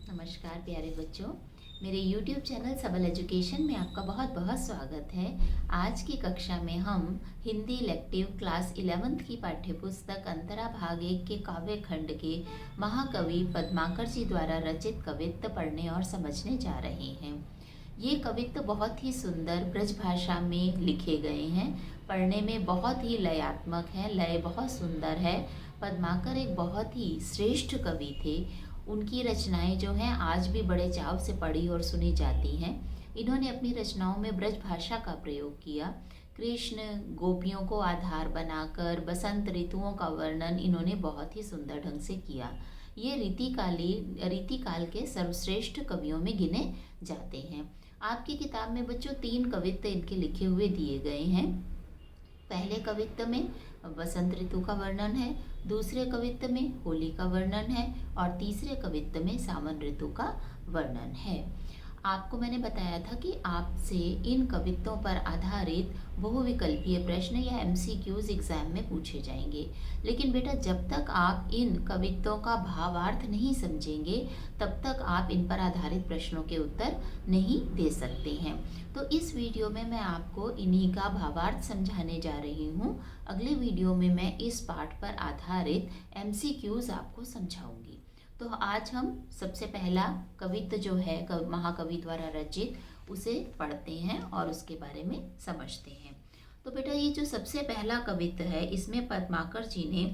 नमस्कार प्यारे बच्चों, मेरे YouTube चैनल सबल एजुकेशन में आपका बहुत बहुत स्वागत है। आज की कक्षा में हम हिंदी इलेक्टिव क्लास 11th की पाठ्यपुस्तक अंतरा भाग 1 के काव्य खंड के महाकवि पद्माकर जी द्वारा रचित कवित्त पढ़ने और समझने जा रहे हैं। ये कवित्त बहुत ही सुंदर ब्रज भाषा में लिखे गए हैं, पढ़ने में बहुत ही लयात्मक है, लय बहुत सुंदर है। पद्माकर एक बहुत ही श्रेष्ठ कवि थे। उनकी रचनाएं जो हैं आज भी बड़े चाव से पढ़ी और सुनी जाती हैं। इन्होंने अपनी रचनाओं में ब्रज भाषा का प्रयोग किया। कृष्ण गोपियों को आधार बनाकर बसंत ऋतुओं का वर्णन इन्होंने बहुत ही सुंदर ढंग से किया। ये रीतिकाल के सर्वश्रेष्ठ कवियों में गिने जाते हैं। आपकी किताब में बच्चों 3 कवित्त इनके लिखे हुए दिए गए हैं। पहले कवित्त में बसंत ऋतु का वर्णन है, दूसरे कवित्त में होली का वर्णन है और तीसरे कवित्त में सावन ऋतु का वर्णन है। आपको मैंने बताया था कि आपसे इन कवित्तों पर आधारित बहुविकल्पीय प्रश्न या MCQs एग्जाम में पूछे जाएंगे। लेकिन बेटा, जब तक आप इन कवित्तों का भावार्थ नहीं समझेंगे तब तक आप इन पर आधारित प्रश्नों के उत्तर नहीं दे सकते हैं। तो इस वीडियो में मैं आपको इन्हीं का भावार्थ समझाने जा रही हूँ। अगले वीडियो में मैं इस पाठ पर आधारित MCQs आपको समझाऊंगी। तो आज हम सबसे पहला कवित्त जो है महाकवि द्वारा रचित उसे पढ़ते हैं और उसके बारे में समझते हैं। तो बेटा, ये जो सबसे पहला कवित्त है इसमें पद्माकर जी ने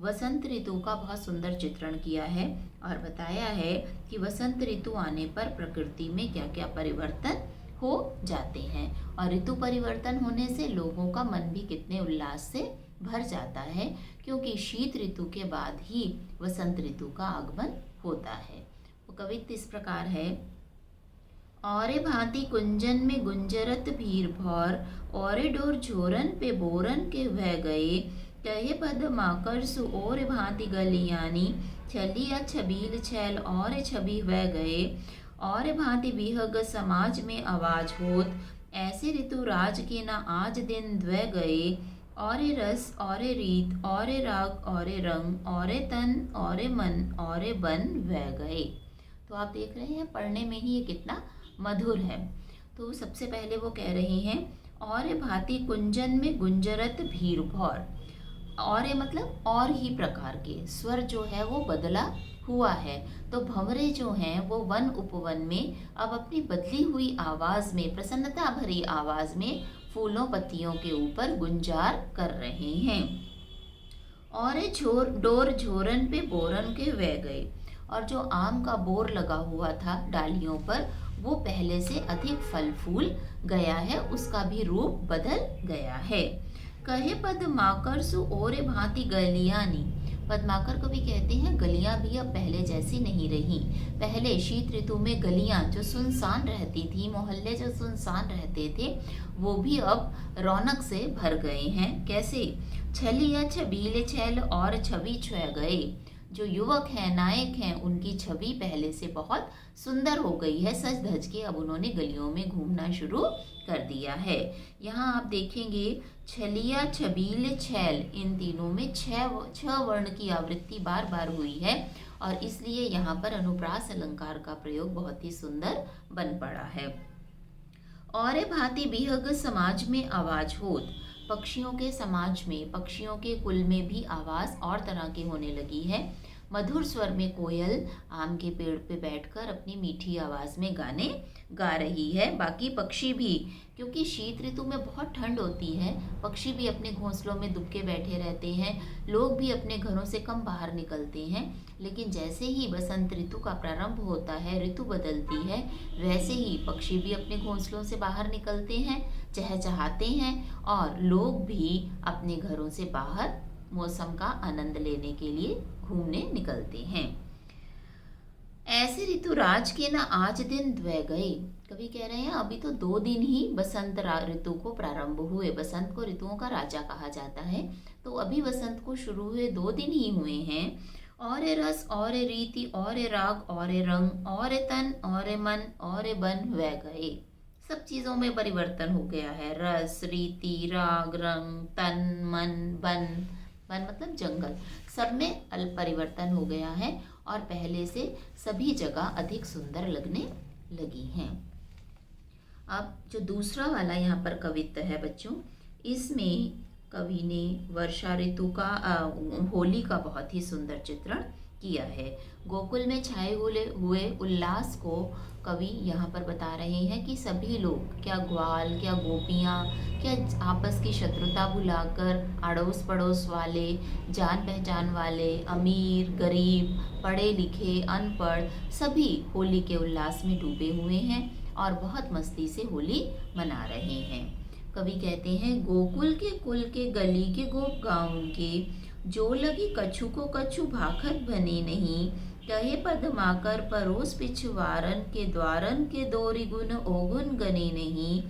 वसंत ऋतु का बहुत सुंदर चित्रण किया है और बताया है कि वसंत ऋतु आने पर प्रकृति में क्या क्या परिवर्तन हो जाते हैं और ऋतु परिवर्तन होने से लोगों का मन भी कितने उल्लास से भर जाता है, क्योंकि शीत ऋतु के बाद ही वसंत ऋतु का आगमन होता है। वो कवित्त इस प्रकार है। औरे भांति कुंजन में गुंजरत भीर भौर, औरे डोर झोरन पे बोरन के वह गए, कहे पद माकर सु और भांति गलियानी, छलिया छबील छैल और छवि वह गए, और भांति विहग समाज में आवाज होत, ऐसे ऋतु राज के न आज दिन द्वै गए, औरे रस औरे रीत औरे राग औरे रंग औरे तन औरे मन औरे बन वह गए। तो आप देख रहे हैं पढ़ने में ही ये कितना मधुर है। तो सबसे पहले वो कह रहे हैं, औरे भांति कुंजन में गुंजरत भीर भौर। औरे मतलब और ही प्रकार के स्वर जो है वो बदला हुआ है। तो भंवरे जो हैं वो वन उपवन में अब अपनी बदली हुई आवाज में, प्रसन्नता भरी आवाज में फूलों पत्तियों के ऊपर गुंजार कर रहे हैं। और डोर झोरन पे बोरन के वह गए, और जो आम का बोर लगा हुआ था डालियों पर वो पहले से अधिक फल फूल गया है, उसका भी रूप बदल गया है। कहे पद माकर सु ओरे भांति गलियानी। पद्माकर कवि कहते हैं गलियां भी अब पहले जैसी नहीं रही। पहले शीत ऋतु में गलियां जो सुनसान रहती थी, मोहल्ले जो सुनसान रहते थे, वो भी अब रौनक से भर गए हैं। कैसे? छलिया छबीले छैल और छवि छह गए। जो युवक हैं, नायक हैं, उनकी छवि पहले से बहुत सुंदर हो गई है। सज धज के अब उन्होंने गलियों में घूमना शुरू कर दिया है। यहाँ आप देखेंगे छलिया छबील छैल, इन तीनों में छह वर्ण की आवृत्ति बार बार हुई है और इसलिए यहाँ पर अनुप्रास अलंकार का प्रयोग बहुत ही सुंदर बन पड़ा है। और भांति बिहग समाज में आवाज होत। पक्षियों के समाज में, पक्षियों के कुल में भी आवाज और तरह की होने लगी है। मधुर स्वर में कोयल आम के पेड़ पे बैठकर अपनी मीठी आवाज में गाने गा रही है। बाकी पक्षी भी, क्योंकि शीत ऋतु में बहुत ठंड होती है, पक्षी भी अपने घोंसलों में दुबके बैठे रहते हैं। लोग भी अपने घरों से कम बाहर निकलते हैं। लेकिन जैसे ही बसंत ऋतु का प्रारंभ होता है, ऋतु बदलती है, वैसे ही पक्षी भी अपने घोंसलों से बाहर निकलते हैं, चहचहाते हैं और लोग भी अपने घरों से बाहर मौसम का आनंद लेने के लिए घूमने निकलते हैं। ऐसे ऋतु राज के न आज दिन द्वै गए। कवि कह रहे हैं अभी तो 2 दिन ही बसंत ऋतु को प्रारंभ हुए। बसंत को ऋतुओं का राजा कहा जाता है, तो अभी बसंत को शुरू हुए 2 दिन ही हुए हैं। और रस और रीति और राग और रंग और तन और मन और बन वह गए। सब चीजों में परिवर्तन हो गया है। रस, रीति, राग, रंग, तन, मन, बन, वन मतलब जंगल, सब में परिवर्तन हो गया है। और पहले से सभी जगह अधिक सुंदर लगने लगी हैं। अब जो दूसरा वाला यहाँ पर कवित्त है बच्चों, इसमें कवि ने वर्षा ऋतु का होली का बहुत ही सुंदर चित्रण किया है। गोकुल में छाए हुए उल्लास को कवि यहाँ पर बता रहे हैं कि सभी लोग, क्या ग्वाल, क्या गोपियाँ, क्या आपस की शत्रुता भुलाकर अड़ोस पड़ोस वाले, जान पहचान वाले, अमीर गरीब, पढ़े लिखे अनपढ़, सभी होली के उल्लास में डूबे हुए हैं और बहुत मस्ती से होली मना रहे हैं। कवि कहते हैं, गोकुल के कुल के गली के गोप गाँव के, जो लगी कछु को कछु भाखत बने नहीं, कहे पदमाकर परोस पिछवारन के द्वारन के दोरी गुण ओगुन गने नहीं,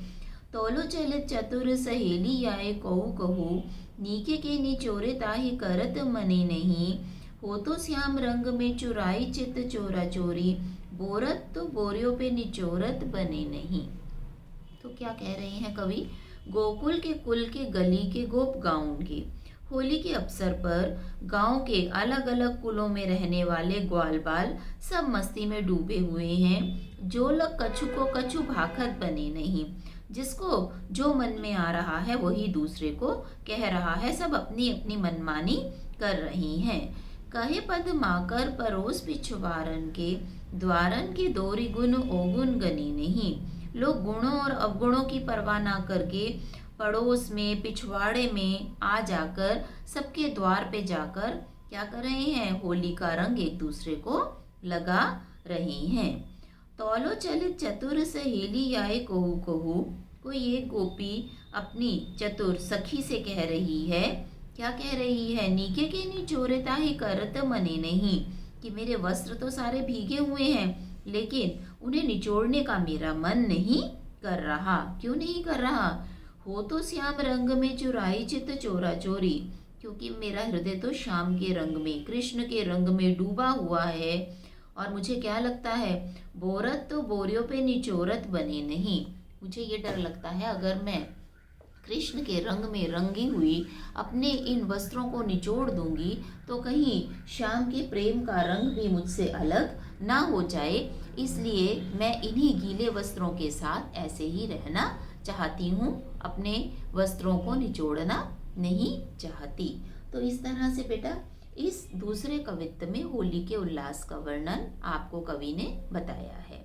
तोलो चलित चतुर सहेली आए कहू कहू, नीके के निचोरे ताहि करत मने नहीं, हो तो श्याम रंग में चुराई चित चोरा चोरी, बोरत तो बोरियों पे निचोरत बने नहीं। तो क्या कह रहे हैं कवि, गोकुल के कुल के गली के गोप गाँव के, होली के अवसर पर गांव के अलग अलग कुलों में रहने वाले ग्वाल बाल सब मस्ती में डूबे हुए हैं। जो लोग कछु को कछु भाखत बने नहीं, जिसको जो मन में आ रहा है वही दूसरे को कह रहा है, सब अपनी अपनी मनमानी कर रही हैं। कहे पद माकर परोस पिछवारन के, द्वारन के दोरी गुण ओगुन गनी नहीं। लोग गुणों और अवगुणों की परवाह ना करके पड़ोस में, पिछवाड़े में आ जाकर, सबके द्वार पे जाकर क्या कर रहे हैं, होली का रंग एक दूसरे को लगा रहे हैं। तौलो चलित चतुर सहेली आए कहू कहू, कोई एक गोपी अपनी चतुर सखी से कह रही है, क्या कह रही है, नीके के निचोरे ताहि करत मने नहीं, कि मेरे वस्त्र तो सारे भीगे हुए हैं लेकिन उन्हें निचोड़ने का मेरा मन नहीं कर रहा। क्यों नहीं कर रहा, हो तो श्याम रंग में चुराई चित चोरा चोरी, क्योंकि मेरा हृदय तो श्याम के रंग में, कृष्ण के रंग में डूबा हुआ है। और मुझे क्या लगता है, बोरत तो बोरियों पे निचोरत बने नहीं, मुझे ये डर लगता है अगर मैं कृष्ण के रंग में रंगी हुई अपने इन वस्त्रों को निचोड़ दूंगी तो कहीं श्याम के प्रेम का रंग भी मुझसे अलग ना हो जाए, इसलिए मैं इन्हीं गीले वस्त्रों के साथ ऐसे ही रहना चाहती हूँ, अपने वस्त्रों को निचोड़ना नहीं चाहती। तो इस तरह से बेटा इस दूसरे कवित्त में होली के उल्लास का वर्णन आपको कवि ने बताया है।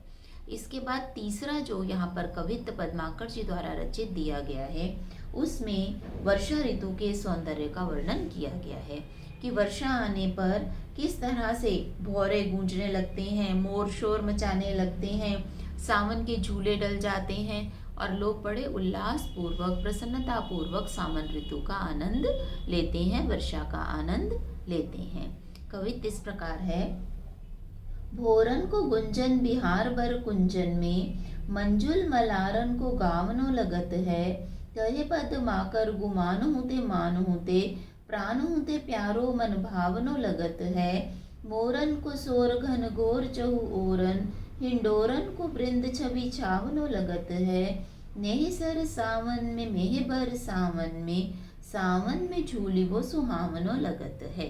इसके बाद तीसरा जो यहाँ पर कवित्त पद्माकर जी द्वारा रचित दिया गया है, उसमें वर्षा ऋतु के सौंदर्य का वर्णन किया गया है कि वर्षा आने पर किस तरह से भौरे गूंजने लगते हैं, मोर शोर मचाने लगते हैं, सावन के झूले डल जाते हैं और लोग बड़े उल्लास पूर्वक, प्रसन्नता पूर्वक सावन ऋतु का आनंद लेते हैं, वर्षा का आनंद लेते हैं। कवित्त इस प्रकार है, भोरन को गुंजन बिहार बर कुंजन में, मंजुल मलारन को गावनो लगत है, कहे पद माकर गुमान होते मान होते, प्राण होते प्यारो मन भावनो लगत है, मोरन को सोर घन घोर चहु ओरन, हिंडोरन को वृंद छवि छावनो लगत है, नेह सर सावन में मेह बर सावन में, सावन में झूली वो सुहावनो लगत है।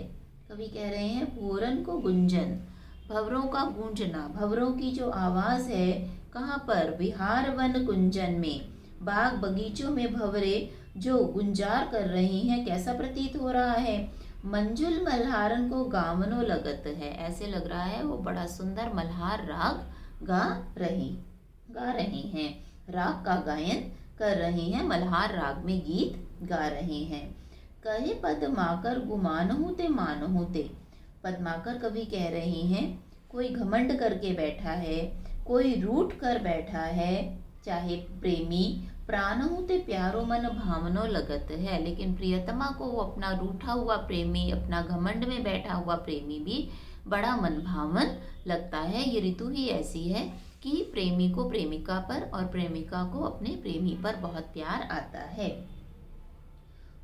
कवि कह रहे हैं, भोरन को गुंजन, भंवरों का गूंजना, भंवरों की जो आवाज है, कहाँ पर, विहार वन कुंजन में, बाग बगीचों में भंवरे जो गुंजार कर रही हैं, कैसा प्रतीत हो रहा है, मंजुल मल्हारन को गावनो लगत है, ऐसे लग रहा है वो बड़ा सुंदर मल्हार राग गा रहे हैं, राग का गायन कर रहे हैं, मल्हार राग में गीत गा रहे हैं। कहे पदमाकर गुमान होते मान होते, पद्माकर कवि कह रहे हैं, कोई घमंड करके बैठा है, कोई रूठ कर बैठा है, चाहे प्रेमी, प्राण होते प्यारो मन भावनो लगत है, लेकिन प्रियतमा को वो अपना रूठा हुआ प्रेमी, अपना घमंड में बैठा हुआ प्रेमी भी बड़ा मन भावन लगता है। ये ऋतु ही ऐसी है कि प्रेमी को प्रेमिका पर और प्रेमिका को अपने प्रेमी पर बहुत प्यार आता है।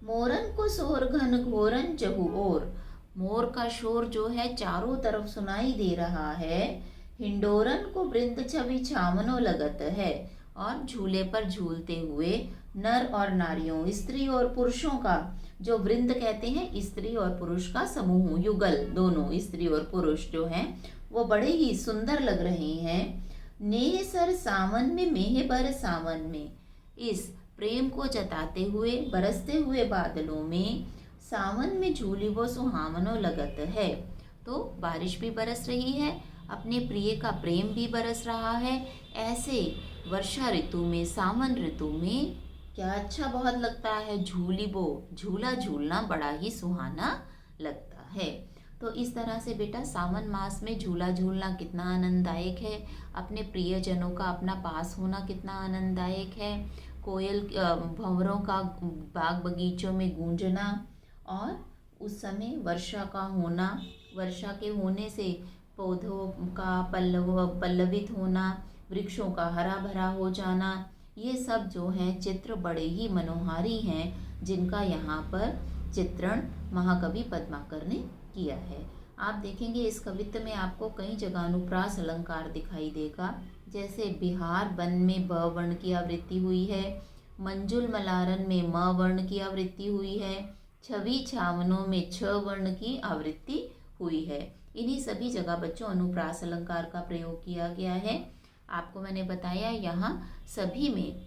मोरन को शोर घन घोरन चहु ओर, मोर का शोर जो है चारों तरफ सुनाई दे रहा है, हिंडोरन को वृंद छवि छावनो लगत है, और झूले पर झूलते हुए नर और नारियों, स्त्री और पुरुषों का जो वृंद कहते हैं, स्त्री और पुरुष का समूह, युगल, दोनों स्त्री और पुरुष जो हैं वो बड़े ही सुंदर लग रहे हैं। नेह सर सावन में मेह बर सावन में, इस प्रेम को जताते हुए बरसते हुए बादलों में सावन में झूली वो सुहावनो लगत है। तो बारिश भी बरस रही है, अपने प्रिय का प्रेम भी बरस रहा है। ऐसे वर्षा ऋतु में, सावन ऋतु में क्या अच्छा बहुत लगता है, झूली वो झूला झूलना बड़ा ही सुहाना लगता है। तो इस तरह से बेटा सावन मास में झूला झूलना कितना आनंददायक है, अपने प्रियजनों का अपना पास होना कितना आनंददायक है, कोयल भंवरों का बाग बगीचों में गूंजना, और उस समय वर्षा का होना, वर्षा के होने से पौधों का पल्लवित होना, वृक्षों का हरा भरा हो जाना, ये सब जो हैं चित्र बड़े ही मनोहारी हैं, जिनका यहाँ पर चित्रण महाकवि पद्माकर ने किया है। आप देखेंगे इस कवित्व में आपको कई जगह अनुप्रास अलंकार दिखाई देगा, जैसे बिहार वन में ब वर्ण की आवृत्ति हुई है, मंजुल मलारन में म वर्ण की आवृत्ति हुई है, छवि छावनों में छ वर्ण की आवृत्ति हुई है। इन्हीं सभी जगह बच्चों अनुप्रास अलंकार का प्रयोग किया गया है। आपको मैंने बताया यहाँ सभी में,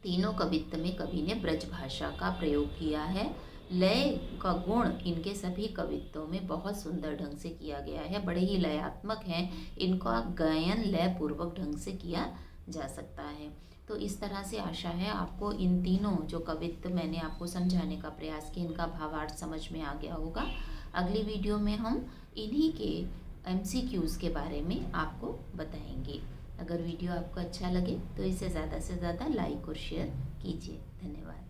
तीनों कवित्व में कवि ने ब्रज भाषा का प्रयोग किया है। लय का गुण इनके सभी कवित्वों में बहुत सुंदर ढंग से किया गया है, बड़े ही लयात्मक हैं, इनका गायन लय पूर्वक ढंग से किया जा सकता है। तो इस तरह से आशा है आपको इन तीनों जो कवित्व मैंने आपको समझाने का प्रयास किया, इनका भावार्थ समझ में आ गया होगा। अगली वीडियो में हम इन्हीं के MCQs के बारे में आपको बताएंगे। अगर वीडियो आपको अच्छा लगे तो इसे ज़्यादा से ज़्यादा लाइक और शेयर कीजिए। धन्यवाद।